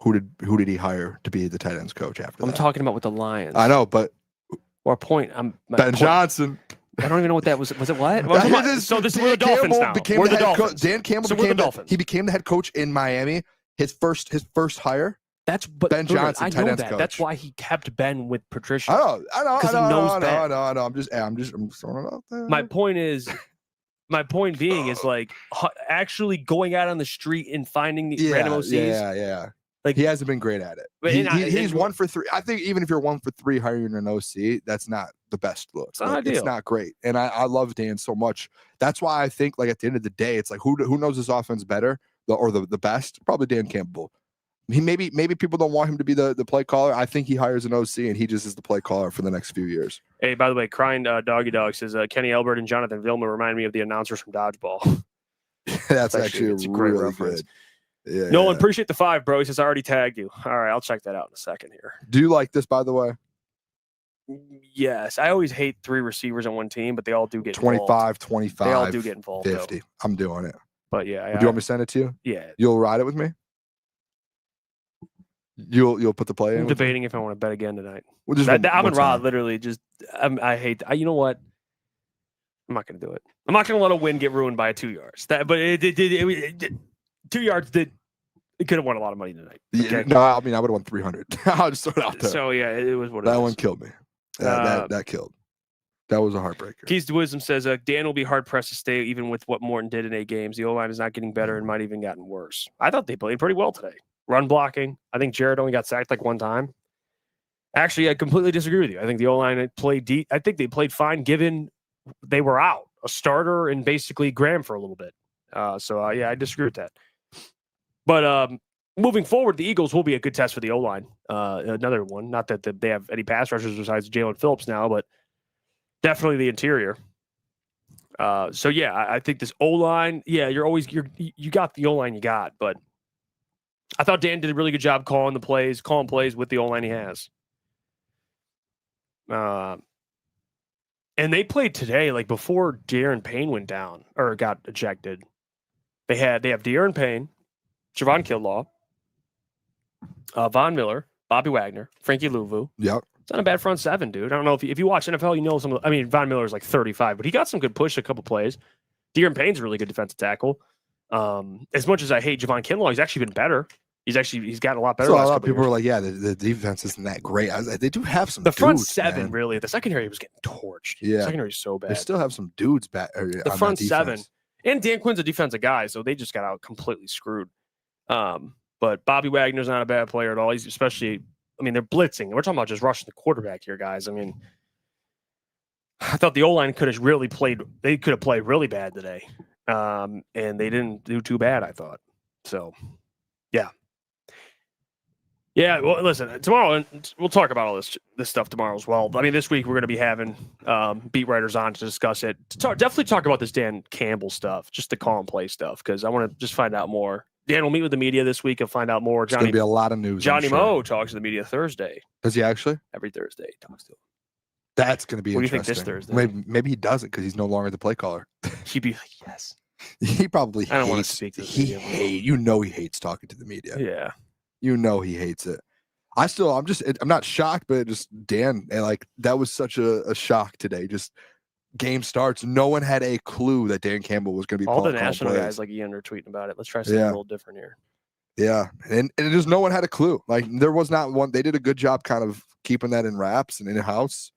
Who did he hire to be the tight ends coach after that? I'm talking about with the Lions. I know, but Ben Johnson. I don't even know what that was. Was it what? So this is the Dolphins now. We're the Dolphins. Dan Campbell became the head coach in Miami. His first hire. Ben Johnson, tight ends coach. That's why he kept Ben with Patricia. I know. Because he knows Ben. No. I'm just throwing it out there. My point being is like actually going out on the street and finding the random OCs. Yeah. Like he hasn't been great at it. He's 1 for 3. I think even if you're 1 for 3 hiring an OC, that's not the best look. It's not great. And I love Dan so much. That's why I think like at the end of the day, it's like who knows this offense better or the best? Probably Dan Campbell. Maybe people don't want him to be the play caller. I think he hires an OC and he just is the play caller for the next few years. Hey, by the way, Crying Doggy Dog says Kenny Albert and Jonathan Vilma remind me of the announcers from Dodgeball. That's actually a great reference. Yeah. Nolan, appreciate the 5, bro. He says I already tagged you. All right, I'll check that out in a second here. Do you like this, by the way? Yes. I always hate 3 receivers on one team, but they all do get 25, involved. 25. They all do get involved. 50. Though. I'm doing it. But yeah. Do you want me to send it to you? Yeah. You'll ride it with me? You'll put the play in? I'm debating if I want to bet again tonight. I'm and Rod literally just I hate you know what? I'm not going to do it. I'm not going to let a win get ruined by 2 yards. But it 2 yards did. It could have won a lot of money tonight. Okay? Yeah, no, I mean I would have won 300. I'll just throw it out there. So yeah, it was what it that was. one killed me. That killed. That was a heartbreaker. Keys to Wisdom says Dan will be hard pressed to stay even with what Morton did in 8 games. The O-line is not getting better and might even gotten worse. I thought they played pretty well today. Run blocking. I think Jared only got sacked like 1 time. Actually, I completely disagree with you. I think the O-line played deep. I think they played fine given they were out. A starter and basically Graham for a little bit. Yeah, I disagree with that. But moving forward, the Eagles will be a good test for the O-line. Another one. Not that they have any pass rushers besides Jalen Phillips now, but definitely the interior. I think this O-line, you got the O-line you got, but I thought Dan did a really good job calling plays with the O-line he has. And they played today, like before De'Aaron Payne went down or got ejected. They have De'Aaron Payne, Javon Kinlaw, Von Miller, Bobby Wagner, Frankie Louvu. Yep. It's not a bad front seven, dude. I don't know if you watch NFL, you know some of Von Miller is like 35, but he got some good push a couple plays. De'Aaron Payne's a really good defensive tackle. As much as I hate Javon Kinlaw, he's actually been better. He's gotten a lot better. So a lot of people were like, yeah, the defense isn't that great. They do have some. The front dudes, seven, man. really. The secondary was getting torched. Yeah, the secondary is so bad. They still have some dudes back. The front seven, and Dan Quinn's a defensive guy, so they just got out completely screwed. But Bobby Wagner's not a bad player at all. He's especially, they're blitzing. We're talking about just rushing the quarterback here, guys. I thought the O-line could have really played. They could have played really bad today, and they didn't do too bad, I thought. So, yeah. Yeah, well, listen, tomorrow, we'll talk about all this stuff tomorrow as well. This week we're going to be having beat writers on to discuss it. Definitely talk about this Dan Campbell stuff, just the call and play stuff, because I want to just find out more. Dan will meet with the media this week and find out more. There's going to be a lot of news. Johnny Moe talks to the media Thursday. Does he actually? Every Thursday he talks to him. That's going to be interesting. What do you think this Thursday? Maybe he doesn't because he's no longer the play caller. He'd be like, yes. He probably hates. I don't want to speak to the media. He hates talking to the media. Yeah. He hates it. I'm not shocked, but just Dan, that was such a shock today. Just game starts. No one had a clue that Dan Campbell was going to be all the national guys like Ian are tweeting about it. Let's try something a little different here. Yeah. And just no one had a clue. There was not one. They did a good job kind of keeping that in wraps and in house.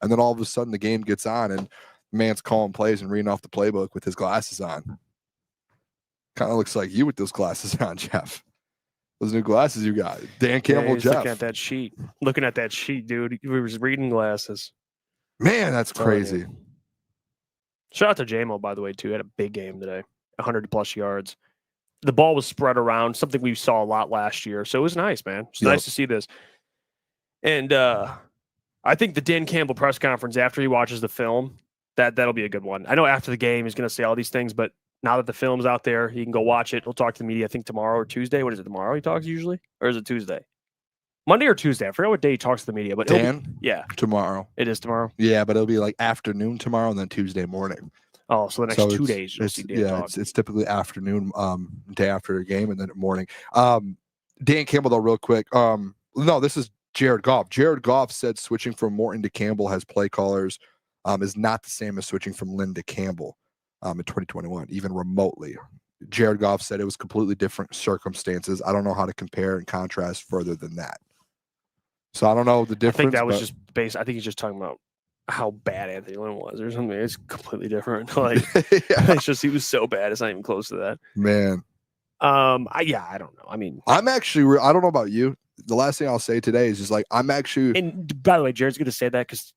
And then all of a sudden the game gets on and the man's calling plays and reading off the playbook with his glasses on. Kind of looks like you with those glasses on, Jeff. Those new glasses you got. Dan Campbell, Jeff. Looking at that sheet, dude. He was reading glasses. Man, that's crazy. Shout out to JMO, by the way, too. He had a big game today. 100-plus yards. The ball was spread around, something we saw a lot last year. So it was nice, man. It's nice to see this. And I think the Dan Campbell press conference after he watches the film, that'll be a good one. I know after the game he's going to say all these things, but now that the film's out there, he can go watch it. He'll talk to the media, I think, tomorrow or Tuesday. What is it, tomorrow he talks usually? Or is it Tuesday? Monday or Tuesday. I forgot what day he talks to the media. But Dan? Tomorrow. It is tomorrow? Yeah, but it'll be like afternoon tomorrow and then Tuesday morning. Oh, so the next 2 days. It's typically afternoon, day after a game, and then morning. Dan Campbell, though, real quick. No, this is Jared Goff. Jared Goff said switching from Morton to Campbell has play callers is not the same as switching from Lynn to Campbell in 2021, even remotely. Jared Goff said it was completely different circumstances. I don't know how to compare and contrast further than that. So I don't know the difference. I think that was just based. I think he's just talking about how bad Anthony Lynn was or something. It's completely different. It's just he was so bad. It's not even close to that. Man. I don't know. I'm actually. I don't know about you. The last thing I'll say today is just I'm actually. And by the way, Jared's going to say that because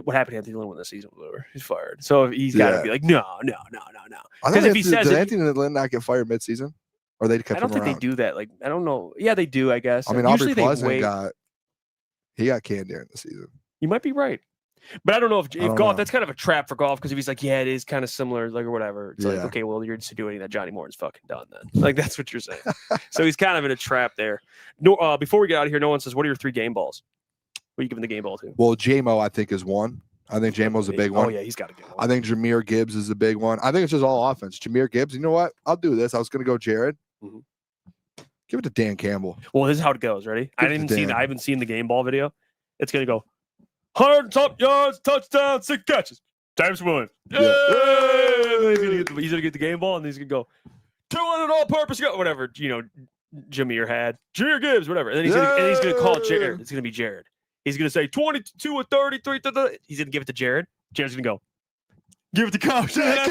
what happened to Anthony Lynn when the season was over? He's fired. So he's got to be like, no. Because if he says, did Anthony Lynn not get fired mid-season, or they kept him around? I don't think they do that. I don't know. Yeah, they do. I guess. Aubrey Pleasant got canned during the season. You might be right, but I don't know if Goff. That's kind of a trap for Goff because if he's like, yeah, it is kind of similar, or whatever. It's like, okay, well, you're insinuating that Johnny Morton's fucking done then. That's what you're saying. So he's kind of in a trap there. No, before we get out of here, no one says, what are your 3 game balls? What are you giving the game ball to? Well, JMO, I think, is one. I think JMO's a big one. Oh, yeah, he's got a good one. I think Jahmyr Gibbs is a big one. I think it's just all offense. Jahmyr Gibbs, you know what? I'll do this. I was going to go Jared. Mm-hmm. Give it to Dan Campbell. Well, this is how it goes. Ready? I haven't seen the game ball video. It's going to go 100 top yards, touchdown, 6 catches, times 1. Yeah. He's going to get the game ball, and he's going to go 200 all-purpose, whatever, Jahmyr had. Jahmyr Gibbs, whatever. And then he's going to call it Jared. It's going to be Jared. He's going to say 22 or 33. He's going to give it to Jared. Jared's going to go, give it to coach. and then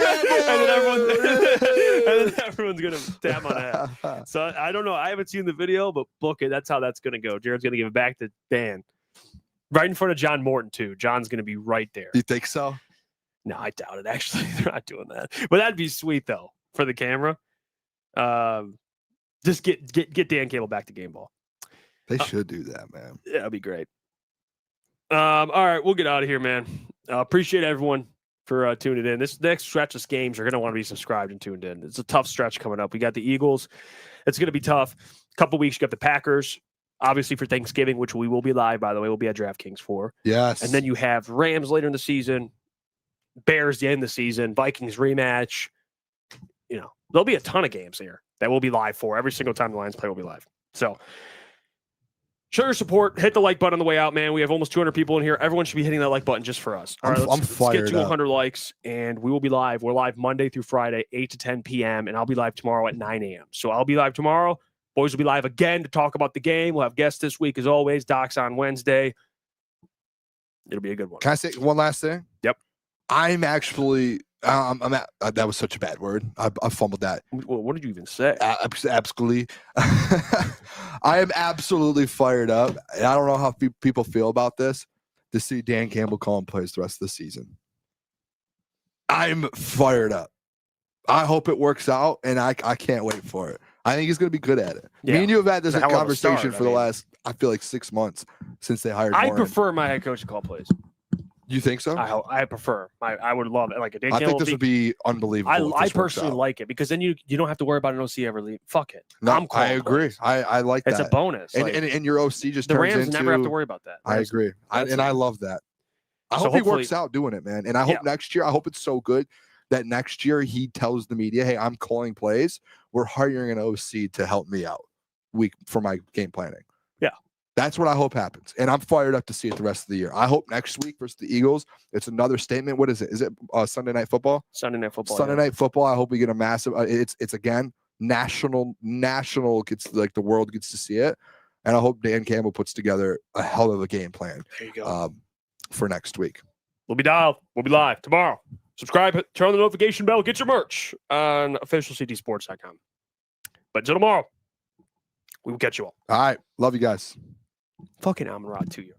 everyone's going to tap on that. So I don't know. I haven't seen the video, but book it. That's how that's going to go. Jared's going to give it back to Dan. Right in front of John Morton, too. John's going to be right there. You think so? No, I doubt it, actually. They're not doing that. But that'd be sweet, though, for the camera. Just get Dan Campbell back to game ball. They should do that, man. Yeah, that'd be great. All right, we'll get out of here, man. Appreciate everyone for tuning in. This next stretch of games, you're going to want to be subscribed and tuned in. It's a tough stretch coming up. We got the Eagles. It's going to be tough. A couple weeks, you got the Packers, obviously for Thanksgiving, which we will be live, by the way. We'll be at DraftKings for. Yes. And then you have Rams later in the season, Bears the end of the season, Vikings rematch. There'll be a ton of games here that we'll be live for. Every single time the Lions play, we'll be live. So show your support. Hit the like button on the way out, man. We have almost 200 people in here. Everyone should be hitting that like button just for us. All right, let's get to 100 likes, and we will be live. We're live Monday through Friday, 8 to 10 p.m., and I'll be live tomorrow at 9 a.m. So I'll be live tomorrow. Boys will be live again to talk about the game. We'll have guests this week, as always. Doc's on Wednesday. It'll be a good one. Can I say one last thing? Yep. I'm actually that was such a bad word. I fumbled that. What did you even say? Absolutely. I am absolutely fired up. And I don't know how people feel about this, to see Dan Campbell calling plays the rest of the season. I'm fired up. I hope it works out, and I can't wait for it. I think he's going to be good at it. Yeah. Me and you have had this conversation for the last, last, I feel like 6 months since they hired I Morton. prefer my head coach to call plays. You think so? I prefer. I would love it. Like a Dan I Campbell think this would be unbelievable. I personally like it because then you don't have to worry about an OC ever leave. Fuck it. No, I agree. I like that. It's a bonus. And your OC just the turns Rams into, never have to worry about that. I agree. I love that. I hope he works out doing it, man. And I hope next year, I hope it's so good that next year he tells the media, hey, I'm calling plays. We're hiring an OC to help me out for my game planning. Yeah. That's what I hope happens. And I'm fired up to see it the rest of the year. I hope next week versus the Eagles, it's another statement. What is it? Is it Sunday Night Football? Sunday Night Football. Sunday Night Football. I hope we get a massive, it's again, national gets, like, the world gets to see it. And I hope Dan Campbell puts together a hell of a game plan there you go. For next week. We'll be dialed. We'll be live tomorrow. Subscribe, turn on the notification bell, get your merch on officialcdsports.com. But until tomorrow, we will catch you all. All right. Love you guys. Fucking Amon-Ra 2 year.